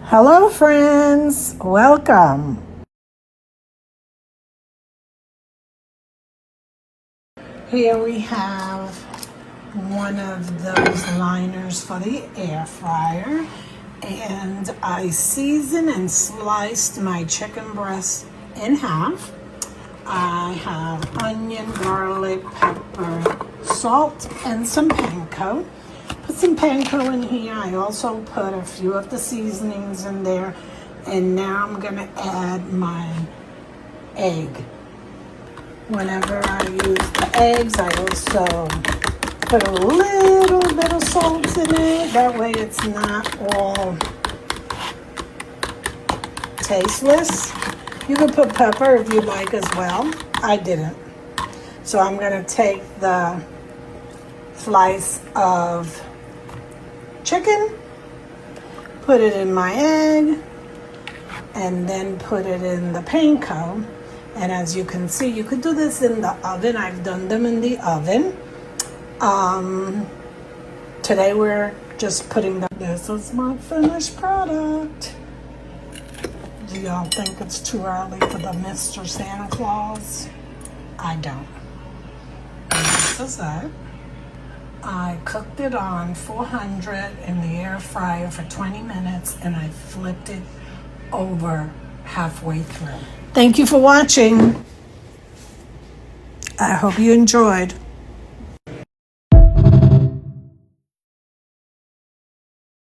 Hello friends, welcome. Here we have one of those liners for the air fryer, and I seasoned and sliced my chicken breast in half. I have onion, garlic, pepper, salt, and some panko. Put some panko in here. I also put a few of the seasonings in there. And now I'm gonna add my egg. Whenever I use the eggs, I also put a little bit of salt in it. That way it's not all tasteless. You can put pepper if you like as well. I didn't. So I'm gonna take the slice of chicken, put it in my egg, and then put it in the panko. And as you can see, you could do this in the oven. I've done them in the oven. Today we're just putting them. This is my finished product. Do y'all think it's too early for the Mr. Santa Claus? I don't. And this is it. I cooked it on 400 in the air fryer for 20 minutes, and I flipped it over halfway through. Thank you for watching. I hope you enjoyed.